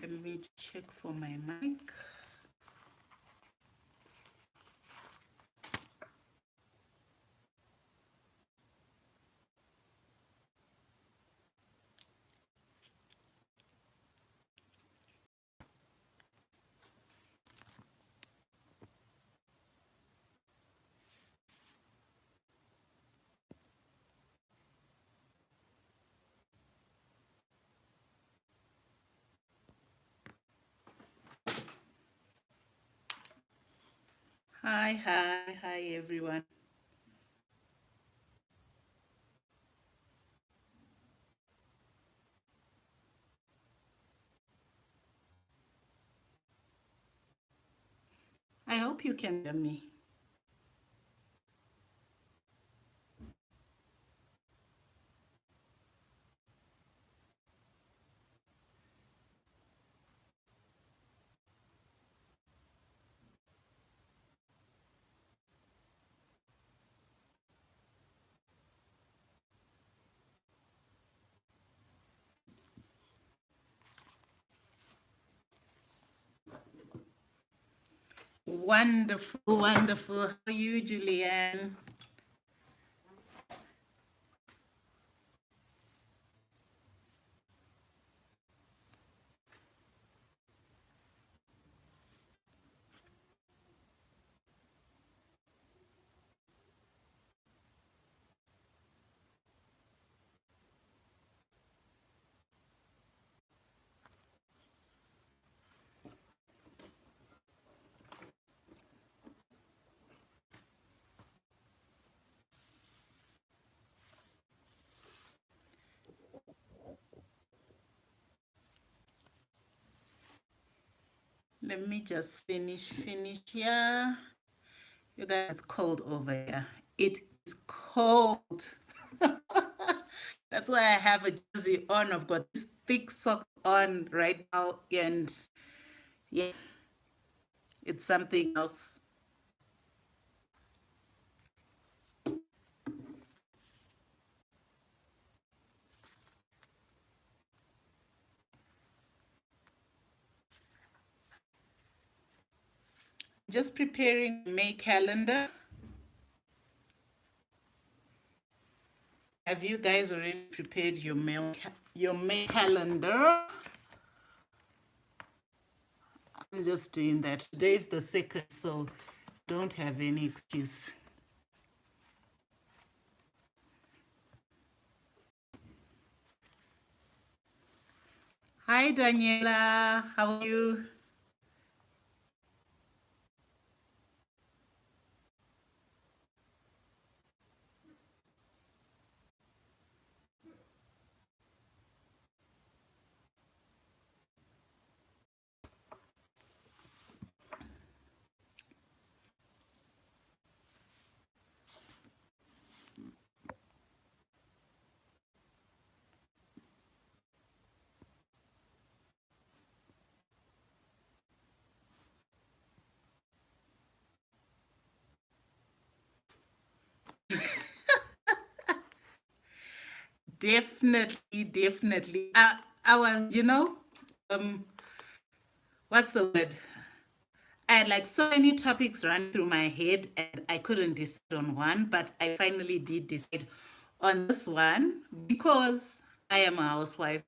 Let me check for my mic. Hi everyone. I hope you can hear me. Wonderful, wonderful. How are you, Julianne? Let me just finish here. You guys, it's cold over here. It is cold. That's why I have a jersey on. I've got this thick socks on right now, and yeah, it's something else. Just preparing May calendar. Have you guys already prepared your May calendar? I'm just doing that. Today is the 2nd, so don't have any excuse. Hi, Daniela. How are you? Definitely, definitely. I was, what's the word? I had like so many topics run through my head and I couldn't decide on one, but I finally did decide on this one because I am a housewife.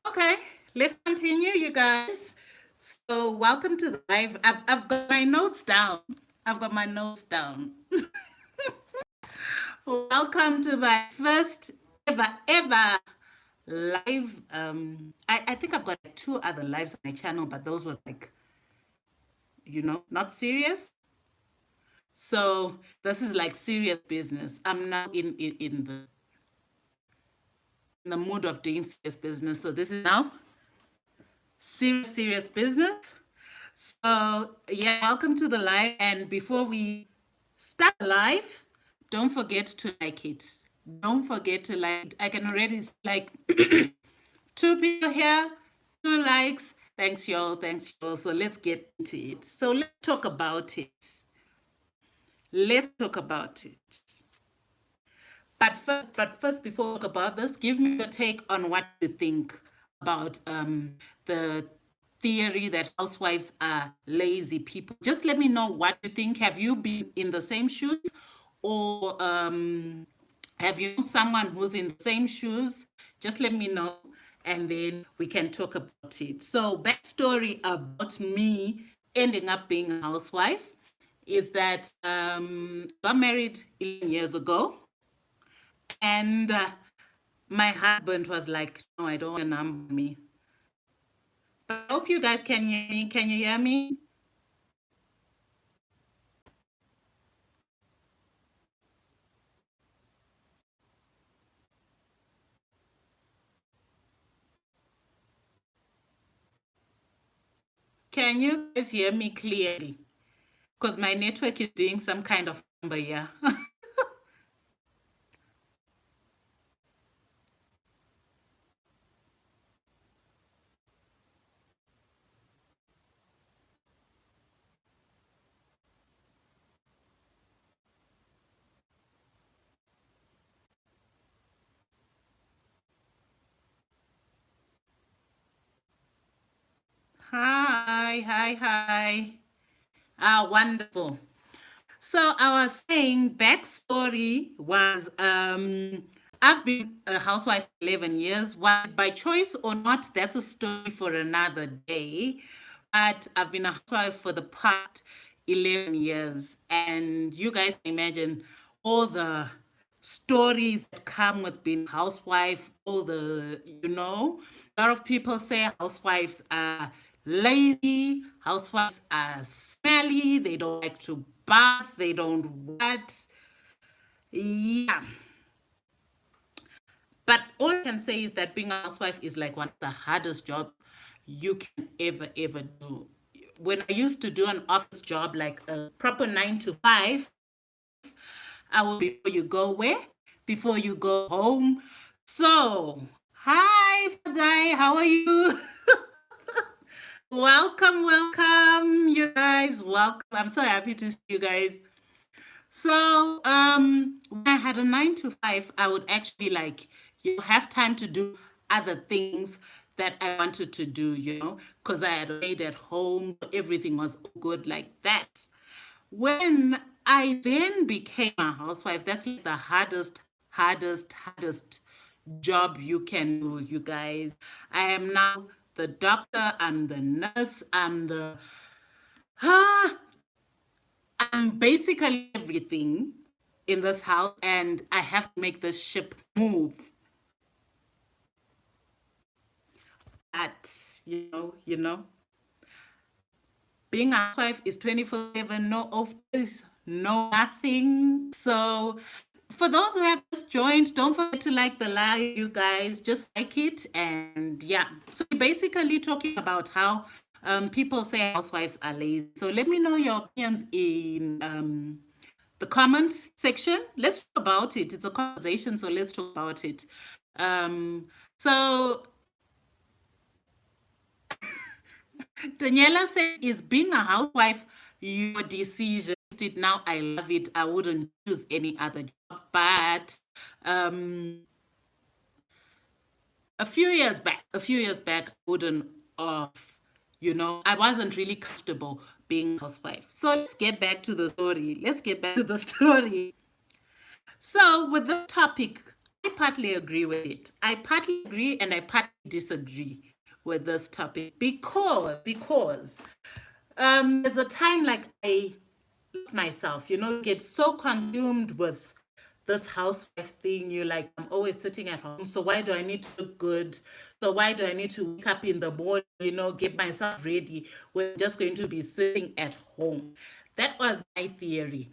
Okay, let's continue, you guys. So, welcome to the live. I've got my notes down. I've got my notes down. Welcome to my first ever live. I think I've got two other lives on my channel, but those were like, not serious. So this is like serious business. I'm now in the mood of doing serious business. So this is now serious business. So yeah, welcome to the live. And before we start the live, don't forget to like it. Don't forget to like it. I can already like two people here, 2 likes. Thanks, y'all. Thanks, y'all. So let's get into it. So let's talk about it. Let's talk about it. But first, before we talk about this, give me your take on what you think about the theory that housewives are lazy people. Just let me know what you think. Have you been in the same shoes, or have you known someone who's in the same shoes? Just let me know, and then we can talk about it. So, backstory about me ending up being a housewife is that I got married 11 years ago, and my husband was like, "No, I don't want a number me." But I hope you guys can hear me. Can you hear me? Can you guys hear me clearly? Because my network is doing some kind of number here. Hi, hi, hi. Ah, wonderful. So I was saying backstory was I've been a housewife for 11 years. Why by choice or not, that's a story for another day. But I've been a housewife for the past 11 years. And you guys can imagine all the stories that come with being housewife, all the, a lot of people say housewives are lazy, housewives are smelly, they don't like to bath, they don't what. Yeah. But all I can say is that being a housewife is like one of the hardest jobs you can ever do. When I used to do an office job, like a proper 9 to 5, I will before you go where? Before you go home. So, hi, Fadai, how are you? Welcome, you guys. Welcome. I'm so happy to see you guys. So, when I had a 9 to 5, I would actually like have time to do other things that I wanted to do, because I had a maid at home, everything was good like that. When I then became a housewife, that's like the hardest job you can do, you guys. I am now the doctor, I'm the nurse, ah, I'm basically everything in this house, and I have to make this ship move. But being a housewife is 24/7, no office, no nothing. So for those who have just joined, don't forget to like the live, you guys. Just like it. And yeah, so we're basically talking about how people say housewives are lazy. So let me know your opinions in the comments section. Let's talk about it. It's a conversation, so let's talk about it. So Daniela said, "Is being a housewife your decision? Now I love it. I wouldn't choose any other job." But um, a few years back, I wouldn't off. I wasn't really comfortable being a housewife. So let's get back to the story. Let's get back to the story. So with the topic, I partly agree with it. I partly agree and I partly disagree with this topic because there's a time like I love myself, get so consumed with this housewife thing. You're like, I'm always sitting at home. So why do I need to look good? So why do I need to wake up in the morning, get myself ready? We're just going to be sitting at home. That was my theory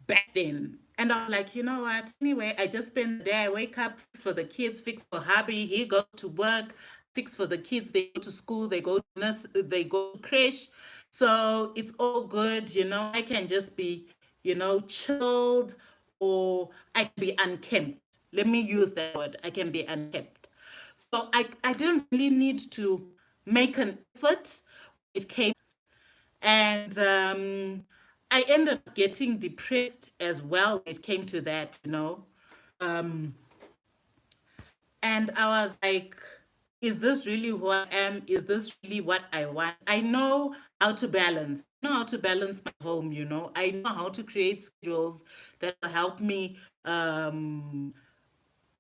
back then. And I'm like, you know what? Anyway, I just spend the day. I wake up, fix for the kids, fix for hubby. He goes to work, fix for the kids. They go to school, they go to nurse, they go to creche. So it's all good. I can just be, chilled, or I can be unkempt. Let me use that word. I can be unkempt. So I didn't really need to make an effort. It came, and I ended up getting depressed as well when it came to that, Um, and I was like, is this really who I am? Is this really what I want? I know how to balance. I know how to balance my home. I know how to create schedules that will help me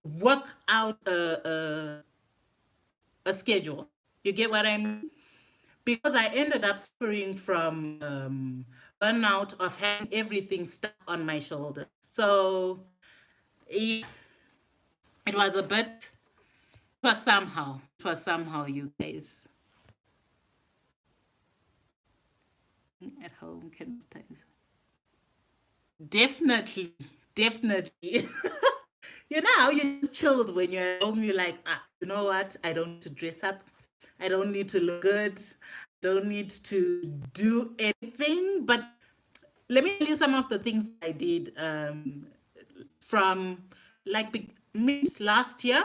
work out a schedule. You get what I mean? Because I ended up suffering from burnout of having everything stuck on my shoulder. So yeah, it was a bit, it was somehow, you guys. At home can times. Definitely, definitely. How you just chilled when you're at home. You're like, you know what? I don't need to dress up. I don't need to look good. I don't need to do anything. But let me tell you some of the things I did from like mid last year.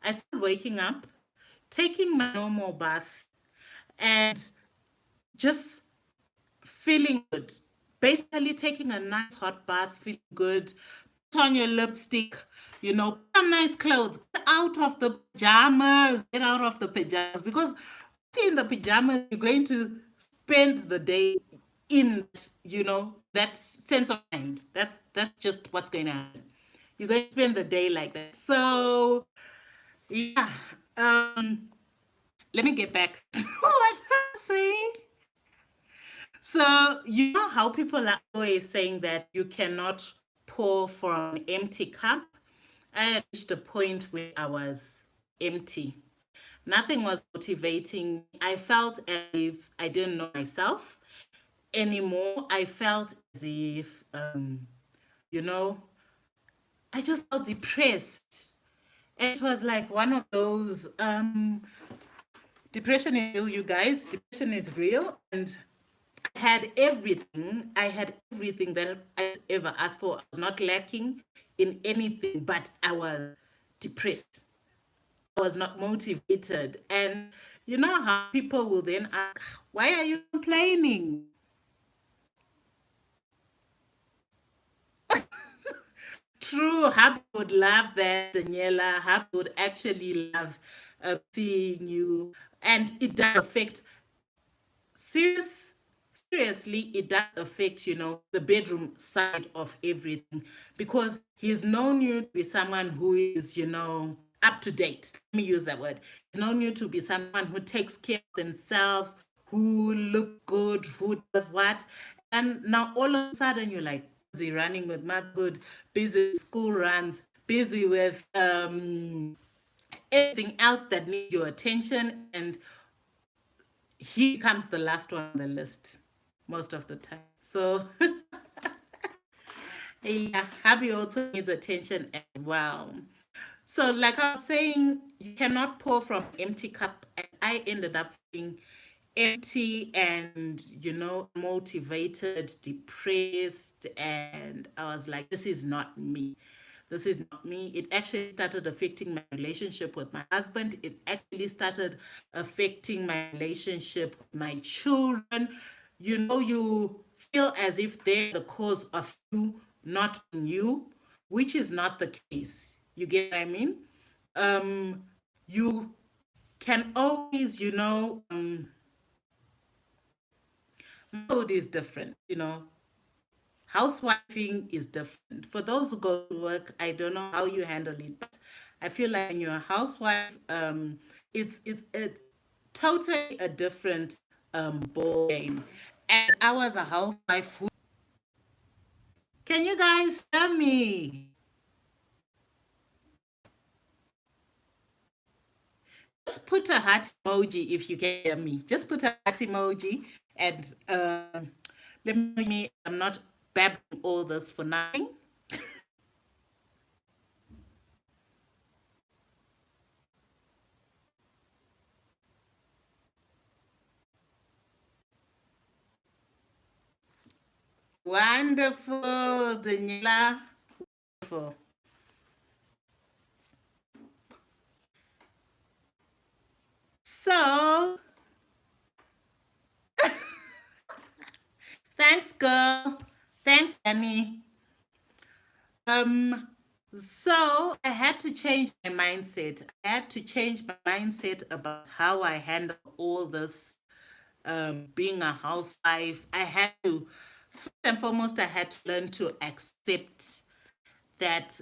I started waking up, taking my normal bath, and just feeling good. Basically, taking a nice hot bath, feeling good, put on your lipstick, put on nice clothes, get out of the pajamas, get out of the pajamas. Because in the pajamas, you're going to spend the day in, that sense of mind. That's just what's going to happen. You're going to spend the day like that. So, yeah. Let me get back to what I'm saying. So, you know how people are always saying that you cannot pour from an empty cup? I had reached a point where I was empty. Nothing was motivating me. I felt as if I didn't know myself anymore. I felt as if, you know, I just felt depressed. And it was like one of those depression is real, you guys. Depression is real. And I had everything that I ever asked for. I was not lacking in anything, but I was depressed. I was not motivated. And you know how people will then ask, why are you complaining? True, Happy would love that, Daniela. Happy would actually love seeing you. And it does affect serious seriously, it does affect, the bedroom side of everything, because he's known you to be someone who is, up to date. Let me use that word. He's known you to be someone who takes care of themselves, who look good, who does what. And now all of a sudden you're like busy running with motherhood, busy with school runs, busy with everything else that needs your attention, and he becomes the last one on the list most of the time. So, yeah, Happy also needs attention as well. So, like I was saying, you cannot pour from an empty cup. And I ended up feeling empty and, motivated, depressed. And I was like, this is not me. This is not me. It actually started affecting my relationship with my husband. It actually started affecting my relationship with my children. You feel as if they're the cause of you, not you, which is not the case. You get what I mean? You can always, mode is different, Housewifing is different. For those who go to work, I don't know how you handle it, but I feel like when you're a housewife, it's totally a different ball game. And I was a housewife who, can you guys tell me? Just put a heart emoji if you can hear me. Just put a heart emoji, and let me. I'm not babbling all this for nothing. Wonderful, Daniela. Wonderful. So, thanks, girl. Thanks, Annie. Um, so I had to change my mindset. I had to change my mindset about how I handle all this being a housewife. I had to, first and foremost, I had to learn to accept that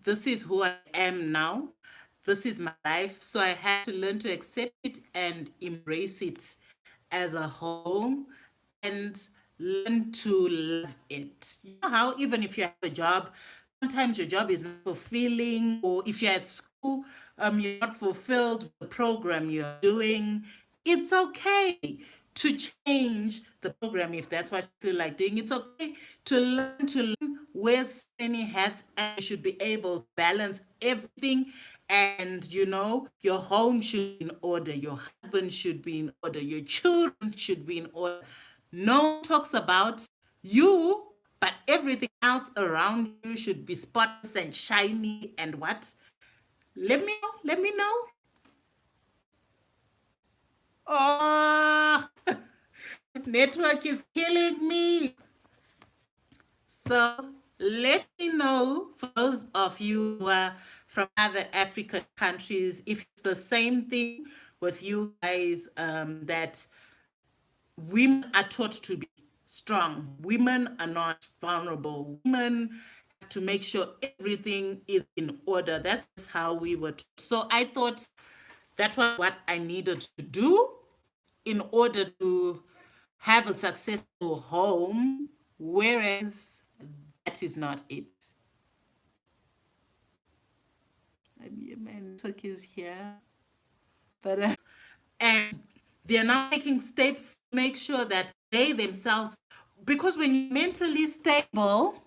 this is who I am now. This is my life. So I had to learn to accept it and embrace it as a whole and learn to love it. You know how even if you have a job, sometimes your job is not fulfilling, or if you're at school, you're not fulfilled with the program you're doing. It's okay to change the program if that's what you feel like doing. It's okay to learn wear so many hats, and you should be able to balance everything. And your home should be in order, your husband should be in order, your children should be in order. No one talks about you, but everything else around you should be spotless and shiny and what? Let me know. Let me know. Oh, network is killing me. So let me know, for those of you who are from other African countries, if it's the same thing with you guys, that women are taught to be strong. Women are not vulnerable. Women have to make sure everything is in order. That's how we were taught. So I thought that was what I needed to do in order to have a successful home, whereas that is not it. I mean, my network is here, but and they're now taking steps to make sure that they themselves, because when you're mentally stable,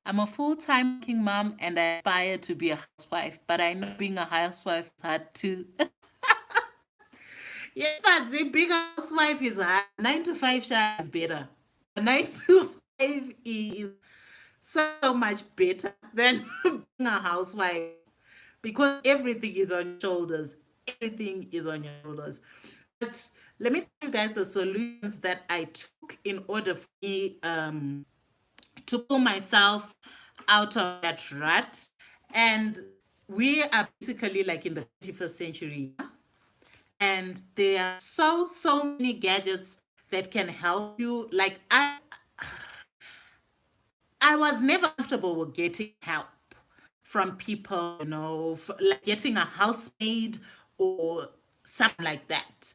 I'm a full-time working mom and I aspire to be a housewife, but I know being a housewife is hard too. Yes, but the big housewife is hard. 9 to 5 share is better. 9 to 5 is so much better than being a housewife because everything is on your shoulders. Everything is on your shoulders. But let me tell you guys the solutions that I took in order for me to pull myself out of that rut. And we are basically like in the 21st century. And there are so many gadgets that can help you. Like I was never comfortable with getting help from people, like getting a housemaid or something like that.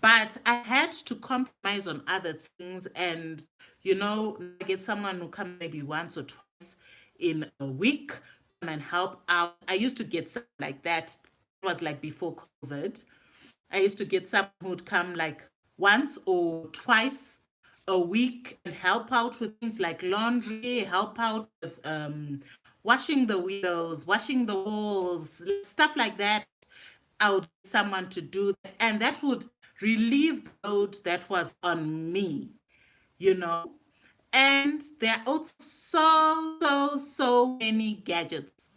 But I had to compromise on other things and, get someone who comes maybe once or twice in a week come and help out. I used to get something like that. It was like before COVID. I used to get someone who would come like once or twice a week and help out with things like laundry, help out with washing the windows, washing the walls, stuff like that. I would get someone to do that, and that would relieve the load that was on me, you know. And there are also so many gadgets,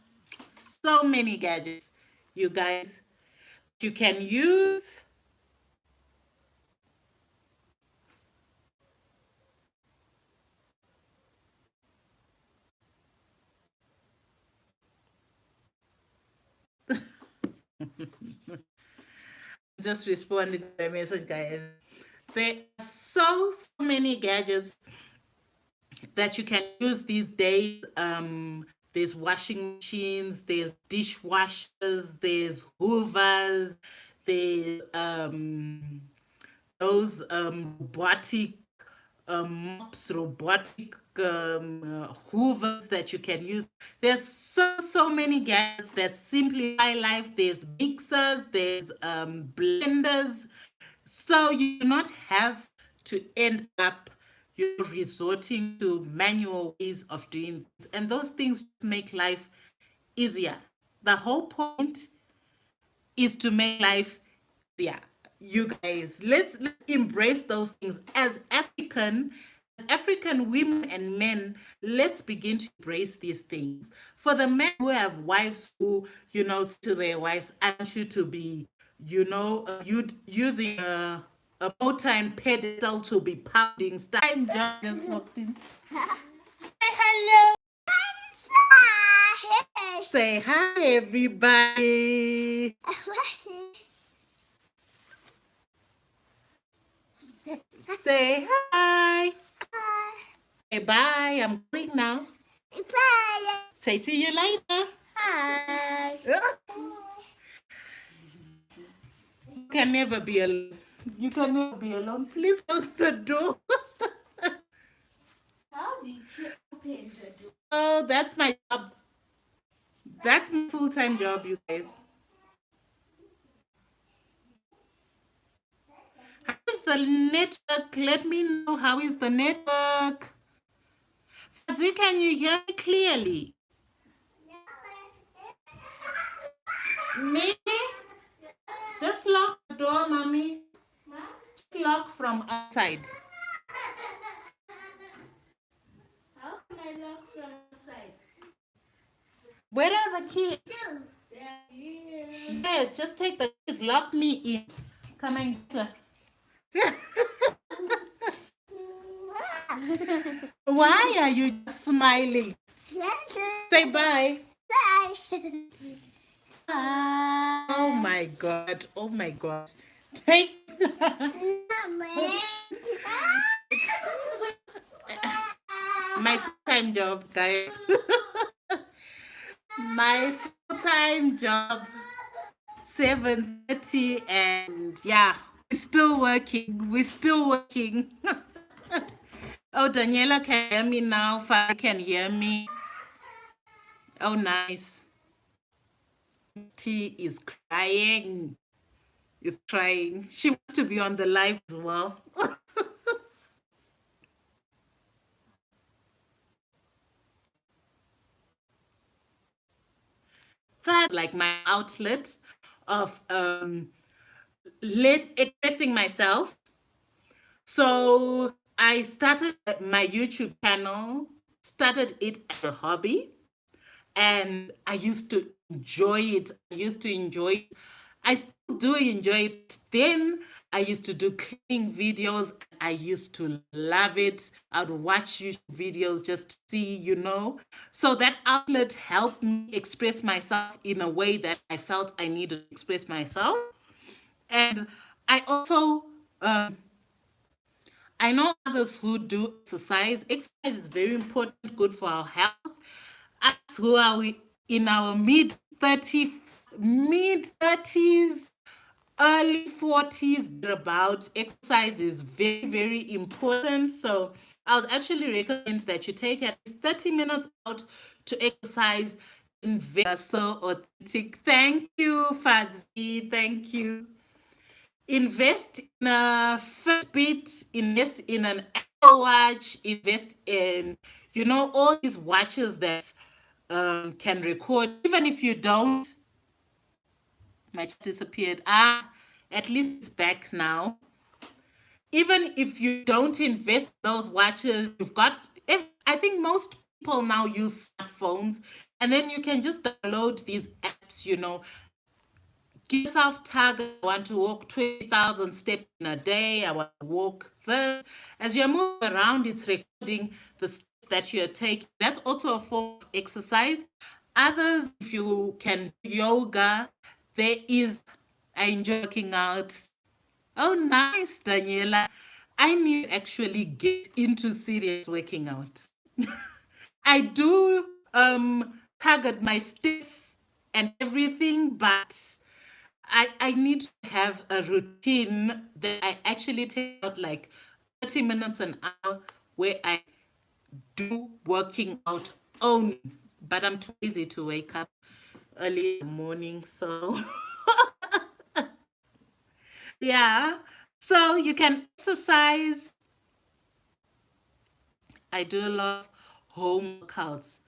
so many gadgets, you guys, you can use. Just responding to the message, guys. There are so many gadgets that you can use these days. There's washing machines, there's dishwashers, there's hoovers, there's those robotic mops, robotic hoovers that you can use. There's so many gadgets that simplify life. There's mixers, there's blenders, so you do not have to end up resorting to manual ways of doing things, and those things make life easier. The whole point is to make life easier. You guys, let's embrace those things. As African, African women and men, let's begin to embrace these things. For the men who have wives who, say to their wives, I want you to be, using a motor and pedestal to be pounding. I'm just walked in. Say hello. Say hi, everybody. Say hi. Say bye. I'm going now. Bye. Say see you later. Hi. You can never be alone. You can never be alone. Please close the door. How did you open the door? Oh, that's my job. That's my full-time job, you guys. How is the network? Let me know. How is the network? Fadzi, can you hear me clearly? Me? Just lock the door, mommy. Just lock from outside. How can I lock from outside? Where are the keys? They're here. Yes, just take the keys. Lock me in. Come and get her. Why are you just smiling? Say bye. Bye. Oh my God. Oh my God. Take my full-time job, guys. My full-time job, 7:30, and yeah, we're still working. We're still working. Oh, Daniela can hear me now. Father can hear me. Oh, nice. T is crying. Is crying. She wants to be on the live as well. Fat like my outlet of expressing myself. So I started my YouTube channel, started it as a hobby, and I used to enjoy it. I still do enjoy it. Then I used to do cleaning videos. I used to love it. I'd watch YouTube videos just to see. So that outlet helped me express myself in a way that I felt I needed to express myself. And I also, I know others who do exercise. Exercise is very important, good for our health. Us who are in our mid 30s, early 40s, thereabouts, exercise is very, very important. So I would actually recommend that you take at least 30 minutes out to exercise. So authentic. Thank you, Fadzi. Thank you. Invest in a Fitbit, invest in an Apple Watch, invest in, all these watches that can record. Even if you don't, my chat disappeared. At least it's back now. Even if you don't invest those watches, I think most people now use smartphones, and then you can just download these apps, give yourself target. I want to walk 20,000 steps in a day. I want to walk this. As you're moving around, it's recording the steps that you're taking. That's also a form of exercise. Others, if you can do yoga, I enjoy working out. Oh, nice, Daniela. I need to actually get into serious working out. I do target my steps and everything, but I need to have a routine that I actually take out like 30 minutes an hour where I do working out only. But I'm too busy to wake up early in the morning. So, yeah. So you can exercise. I do a lot of home workouts.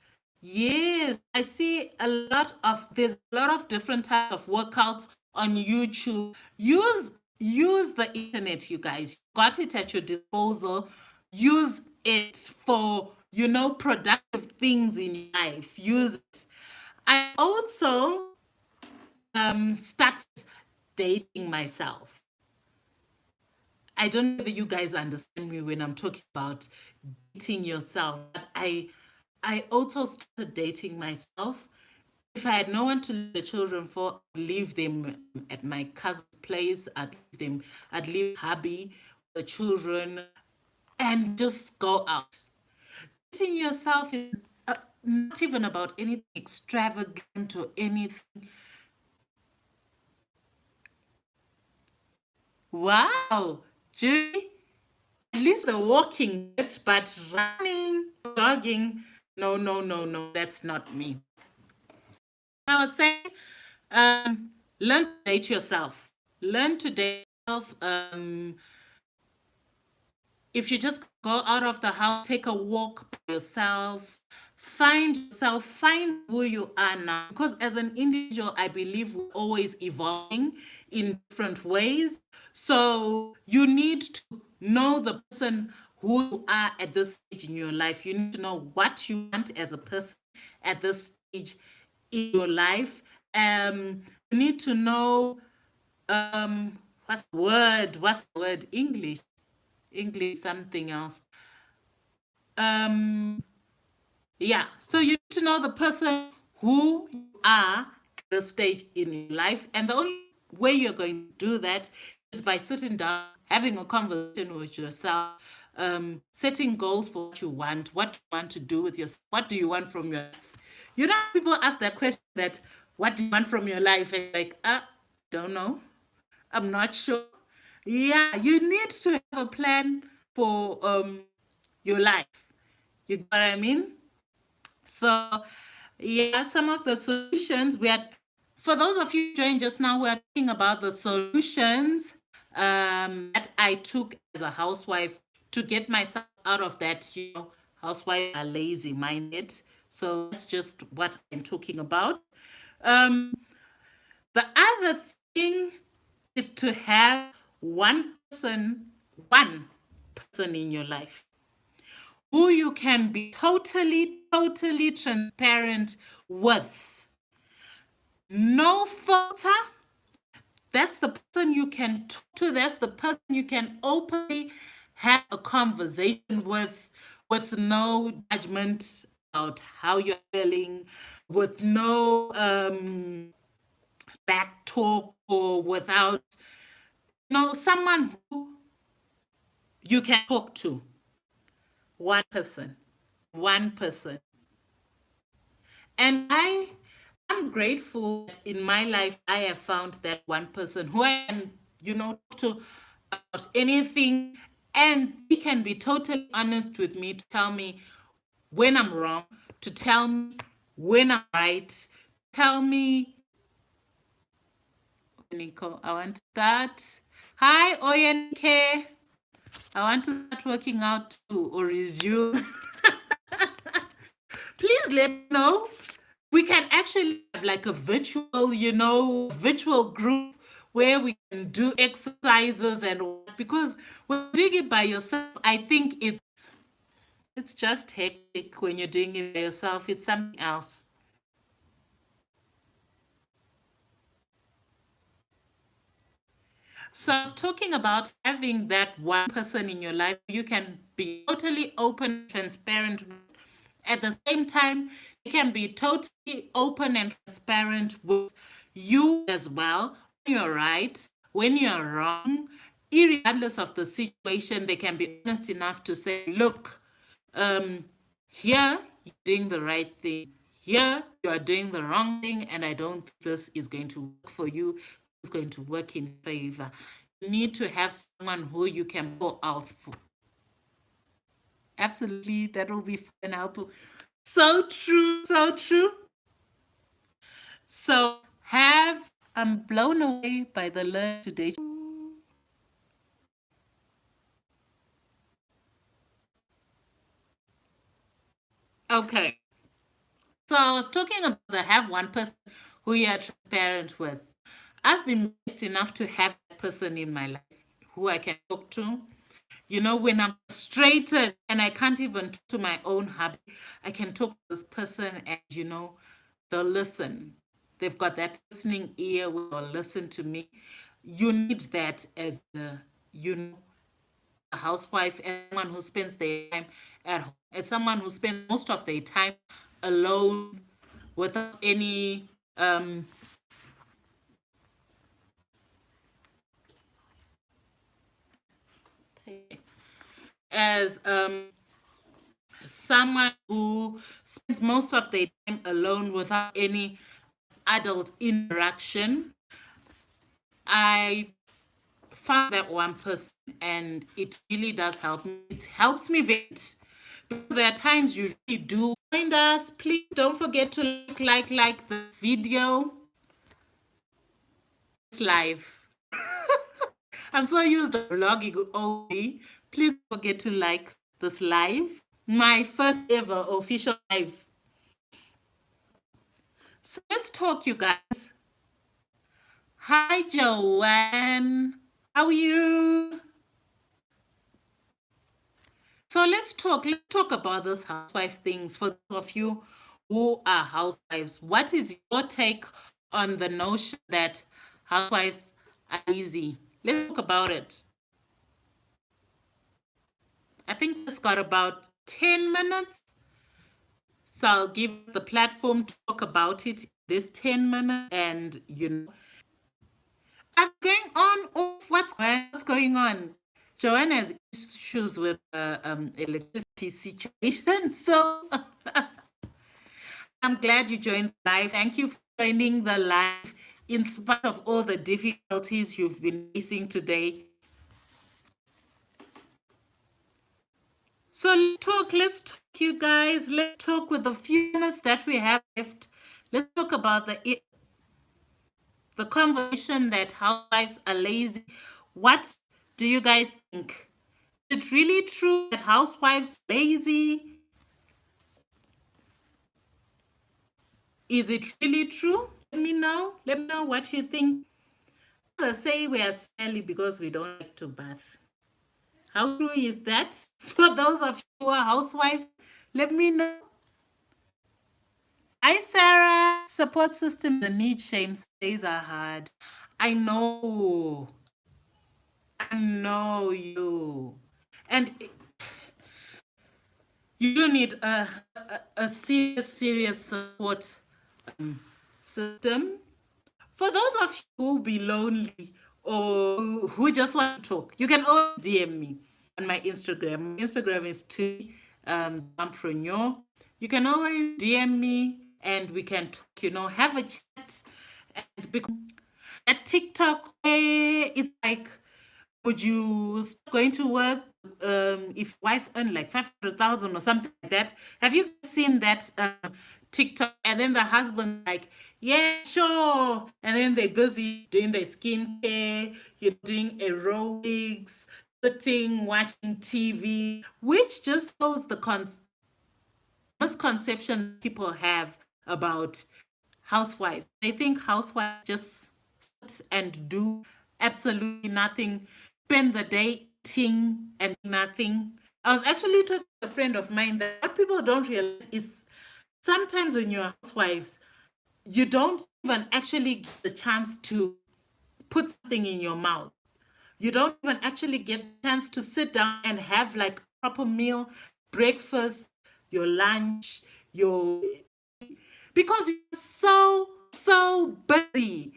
Yes, I see there's a lot of different types of workouts on YouTube. Use the internet, you guys. You got it at your disposal. Use it for, productive things in your life. Use it. I also started dating myself. I don't know whether you guys understand me when I'm talking about dating yourself, but I also started dating myself. If I had no one to leave the children for, I'd leave them at my cousin's place. I'd leave hubby, the children, and just go out. Dating yourself is not even about anything extravagant or anything. Wow, Julie, at least the walking bit, but running, jogging, no, no, no, no, that's not me. I was saying, learn to date yourself. Learn to date yourself. If you just go out of the house, take a walk by yourself, find who you are now. Because as an individual, I believe we're always evolving in different ways. So you need to know the person who you are at this stage in your life. You need to know what you want as a person at this stage in your life. You need to know what's the word? English something else. Um, yeah. So you need to know the person who you are at the stage in your life, and the only way you're going to do that is by sitting down, having a conversation with yourself, setting goals for what you want to do with yourself, what do you want from your life. People ask that question that, what do you want from your life? And like, don't know. I'm not sure. Yeah, you need to have a plan for your life. You got what I mean? So, yeah, some of the solutions for those of you joining just now, we're talking about the solutions that I took as a housewife to get myself out of that, housewives are lazy minded. So that's just what I'm talking about. Um, the other thing is to have one person in your life who you can be totally, totally transparent with. No filter. That's the person you can talk to. That's the person you can openly have a conversation with no judgment about how you're feeling, with no back talk, or without, someone who you can talk to. One person. One person. And I'm grateful that in my life I have found that one person who I can, talk to about anything, and he can be totally honest with me to tell me when I'm wrong, to tell me when I'm right, tell me, Nico, I want to start. Hi, Oyenke. I want to start working out too, or resume. Please let me know. We can actually have like a virtual group where we can do exercises and what, because when you're doing it by yourself, I think it's just hectic. When you're doing it by yourself, it's something else. So I was talking about having that one person in your life you can be totally open, transparent. At the same time, you can be totally open and transparent with you as well. When you're right, when you're wrong, regardless of the situation, they can be honest enough to say, look, here you're doing the right thing. Here you are doing the wrong thing, and I don't think this is going to work for you. It's going to work in favor. You need to have someone who you can go out for. Absolutely, that will be fun. So true, so true. So I'm blown away by the learn today. Okay. So I was talking about the have one person who you are transparent with. I've been blessed enough to have that person in my life who I can talk to. when I'm frustrated and I can't even talk to my own hubby, I can talk to this person and, they'll listen. They've got that listening ear where they'll listen to me. You need that as a housewife, as someone who spends their time at home, as someone who spends most of their time alone without any as someone who spends most of their time alone without any adult interaction. I found that one person and it really does help me. It helps me vent. There are times you really do. Find us. Please don't forget to like the video. It's live. I'm so used to vlogging already. Please don't forget to like this live. My first ever official live. So let's talk, you guys. Hi, Joanne. How are you? So let's talk. Let's talk about this housewife things for those of you who are housewives. What is your take on the notion that housewives are easy? Let's talk about it. I think it's got about 10 minutes. So I'll give the platform to talk about it this 10 minutes. And, I'm going on off. What's going on? Joanne has issues with the electricity situation. So I'm glad you joined live. Thank you for joining the live in spite of all the difficulties you've been facing today. So let's talk, you guys. Let's talk with the few minutes that we have left. Let's talk about the conversation that housewives are lazy. What do you guys think? Is it really true that housewives are lazy? Is it really true? Let me know. Let me know what you think. Others say we are smelly because we don't like to bath. How true is that? For those of you who are housewives, let me know. Hi, Sarah. Support system, the need shame days are hard. I know. I know you. And you do need a serious support system. For those of you who be lonely or who just want to talk, you can always DM me on my Instagram. My Instagram is Thuli, mompreneur. You can always DM me and we can talk, have a chat. And because at TikTok, it's like, would you start going to work if wife earned like 500,000 or something like that? Have you seen that TikTok? And then the husband like, yeah, sure. And then they're busy doing their skincare, you're doing aerobics, sitting, watching TV, which just shows the misconception people have about housewives. They think housewives just sit and do absolutely nothing, spend the day eating and nothing. I was actually talking to a friend of mine that what people don't realize is sometimes when you're housewives, you don't even actually get the chance to put something in your mouth. You don't even actually get the chance to sit down and have like a proper meal, breakfast, your lunch, your because you're so busy.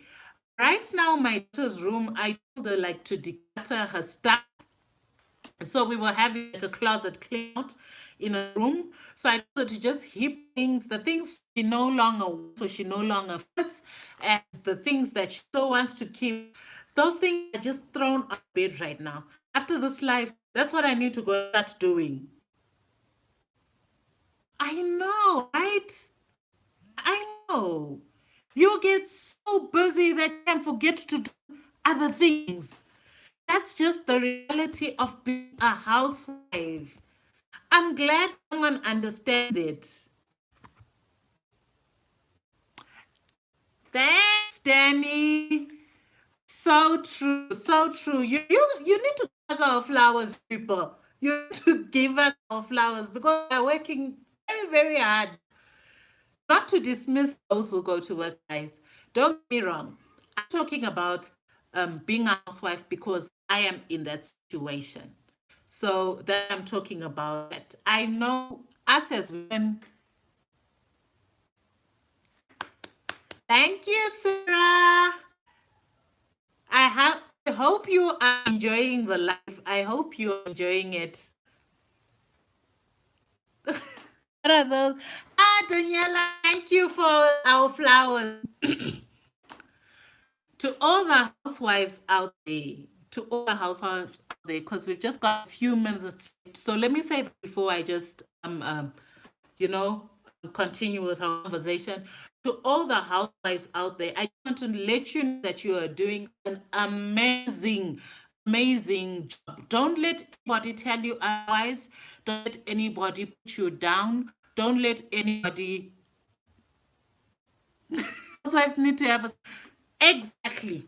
Right now, my daughter's room, I told her like to declutter her stuff. So we were having like a closet clean out in a room. So I told her to just heap things, the things she no longer wants, so she no longer fits, and the things that she still wants to keep. Those things are just thrown on bed right now. After this life, that's what I need to go start doing. I know, right? I know. You get so busy that you can forget to do other things. That's just the reality of being a housewife. I'm glad someone understands it. Thanks, Danny. So true, so true. You need to us our flowers, people. You have to give us our flowers because we're working very, very hard. Not to dismiss those who go to work, guys. Don't get me wrong. I'm talking about being a housewife because I am in that situation. So that I'm talking about that. I know us as women. Thank you, Sarah. I hope you are enjoying the live. I hope you're enjoying it. What are those? Daniela, thank you for our flowers. To all the housewives out there, to all the housewives out there, because we've just got a few minutes. So let me say that before I just you know, continue with our conversation. To all the housewives out there, I want to let you know that you are doing an amazing, amazing job. Don't let anybody tell you otherwise. Don't let anybody put you down. Don't let anybody. Housewives need to have a. Exactly.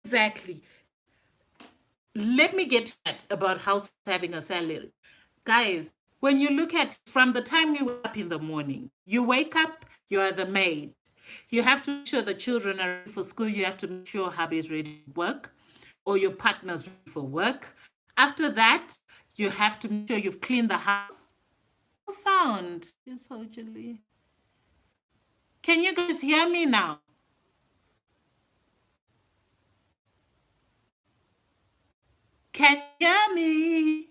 Exactly. Let me get to that about housewives having a salary. Guys, when you look at from the time you wake up in the morning, you wake up, you are the maid. You have to make sure the children are ready for school. You have to make sure hubby is ready for work or your partner's ready for work. After that, you have to make sure you've cleaned the house. No sound. You're so jelly. Can you guys hear me now? Can you hear me?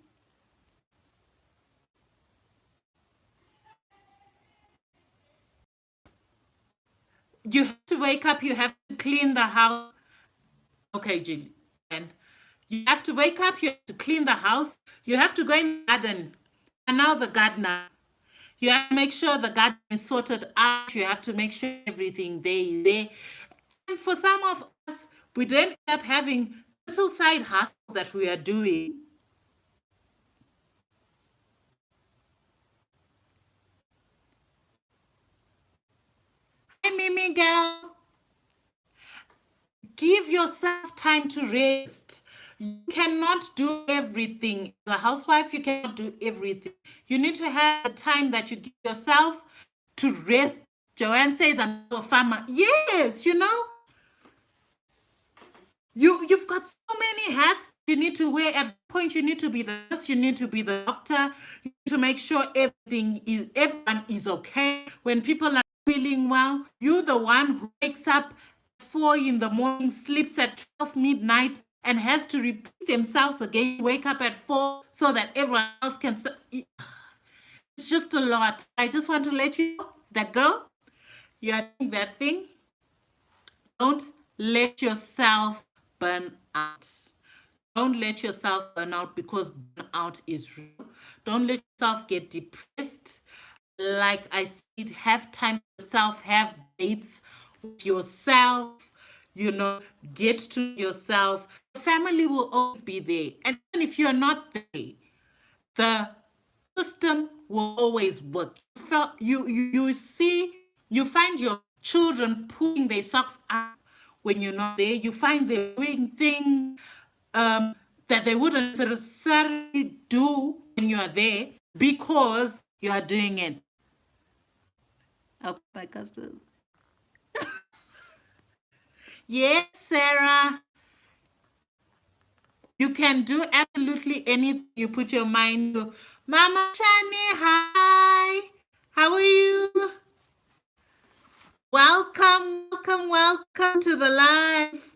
You have to wake up, you have to clean the house. Okay, Julie. And you have to wake up, you have to clean the house, you have to go in the garden. And now the gardener. You have to make sure the garden is sorted out. You have to make sure everything there is there. And for some of us, we then end up having little side hustles that we are doing. Hi, Mimi girl. Give yourself time to rest. You cannot do everything. As a housewife, you cannot do everything. You need to have a time that you give yourself to rest. Joanne says, I'm a farmer. Yes, you know, you've got so many hats you need to wear. At point, you need to be the nurse, you need to be the doctor, you need to make sure everyone is okay. When people are feeling well, you're the one who wakes up at 4 in the morning, sleeps at 12 midnight, and has to repeat themselves again, wake up at 4 so that everyone else can start. It's just a lot. I just want to let you know that girl, you are doing that thing. Don't let yourself burn out. Don't let yourself burn out because burnout is real. Don't let yourself get depressed. Like I said, have time for yourself, have dates with yourself, you know, get to yourself. The family will always be there. And even if you're not there, the system will always work. You see, you find your children pulling their socks up when you're not there. You find them doing things that they wouldn't necessarily do when you are there because you are doing it. Oh, my customers. Yes, Sarah. You can do absolutely anything you put your mind to. Mama Shani, hi. How are you? Welcome, welcome, welcome to the live.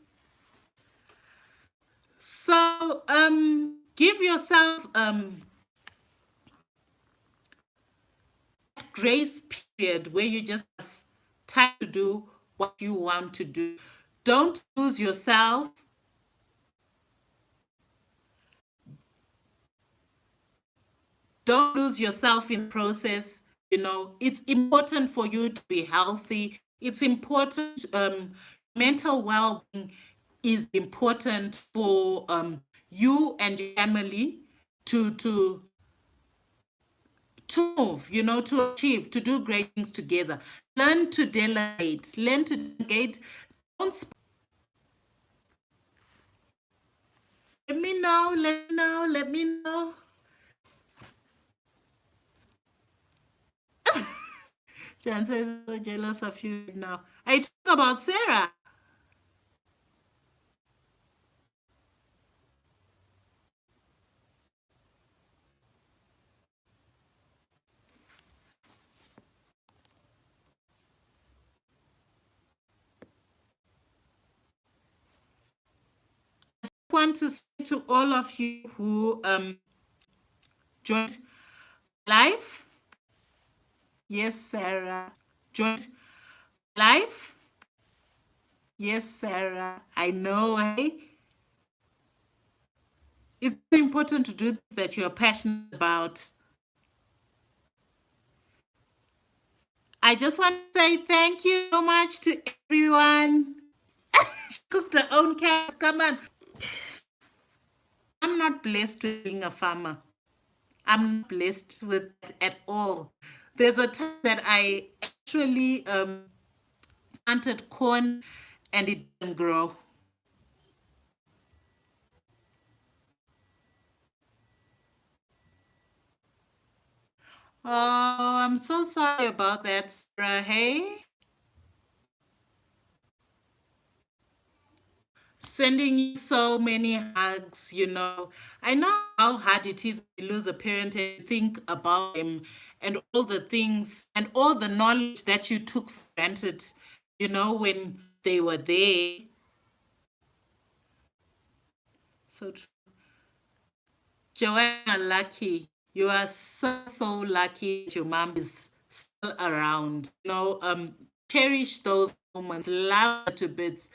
So, give yourself grace period where you just have time to do what you want to do. Don't lose yourself. Don't lose yourself in the process. You know, it's important for you to be healthy. It's important. Mental well-being is important for you and your family to to move, you know, to achieve, to do great things together. Learn to delegate. Learn to delegate. Don't Let me know, let me know, let me know. Jan says, I'm so jealous of you now. I talk about Sarah. I want to say to all of you who joined live. Yes, Sarah. Joined live. Yes, Sarah. I know, hey? It's important to do that you're passionate about. I just want to say thank you so much to everyone. She cooked her own cats. Come on. I'm not blessed with being a farmer. I'm not blessed with it at all. There's a time that I actually planted corn and it didn't grow. Oh, I'm so sorry about that, Sarah. Hey? Sending you so many hugs, you know. I know how hard it is when you lose a parent and think about them and all the things and all the knowledge that you took for granted, you know, when they were there. So, Joanna, lucky. You are so, so lucky that your mom is still around. You know, cherish those moments, love her to bits.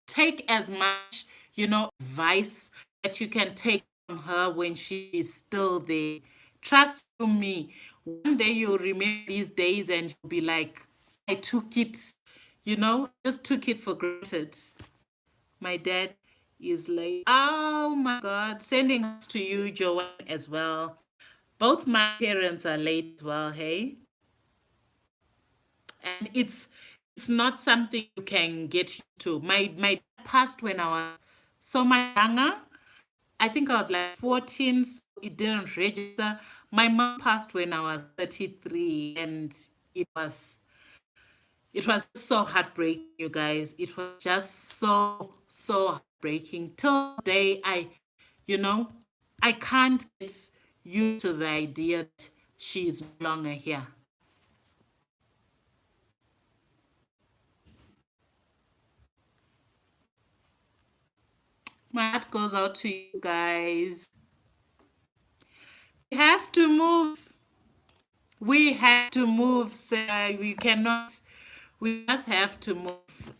Take as much, you know, advice that you can take from her when she is still there. Trust you me. One day you'll remember these days and you'll be like, I took it, you know, just took it for granted. My dad is like, oh my God, sending us to you, Joanne, as well. Both my parents are late as well, hey? And it's not something you can get used to. My dad passed when I was so much younger. I think I was like 14, so it didn't register. My mom passed when I was 33, and it was it was so heartbreaking, you guys. It was just so heartbreaking. Till today, you know, I can't get used to the idea that she is no longer here. My heart goes out to you guys. We have to move. We have to move, Sarah. We cannot. We just have to move.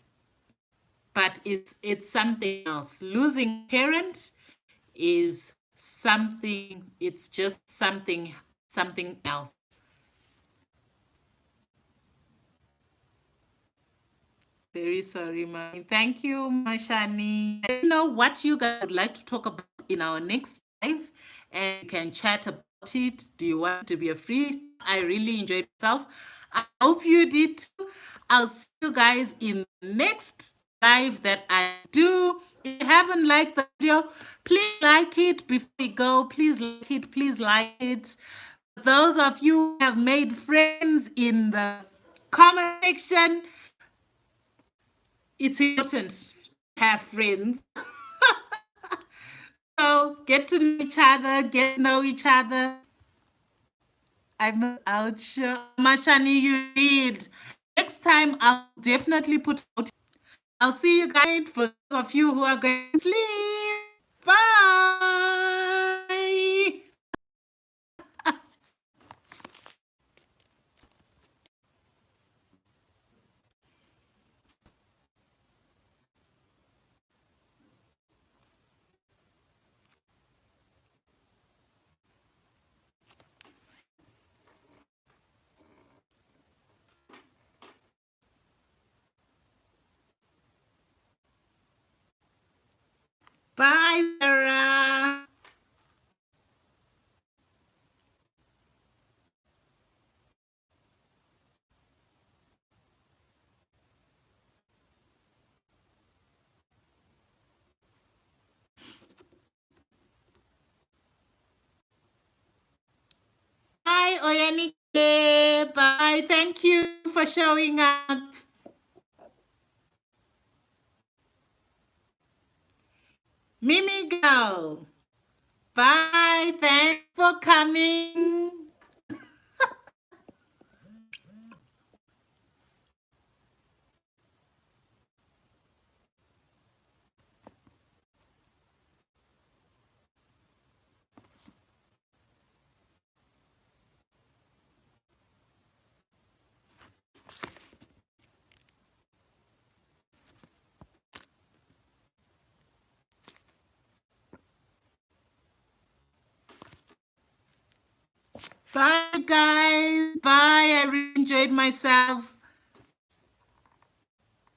But it's something else. Losing parent is something. It's just something else. Very sorry, mommy. Thank you, Mashani. I don't know what you guys would like to talk about in our next live, and you can chat about it. Do you want to be a free? I really enjoyed myself. I hope you did too. I'll see you guys in the next live that I do. If you haven't liked the video, please like it before we go. Please like it. Please like it. Those of you who have made friends in the comment section, it's important to have friends. So get to know each other, get to know each other. I'm out sure. Mashani, you did. Next time, I'll definitely put out. I'll see you guys for those of you who are going to sleep. Bye. Bye, Sarah. Oyanike. Bye. Thank you for showing up. Mimi girl. Bye. Thanks for coming. Bye, guys. Bye. I really enjoyed myself.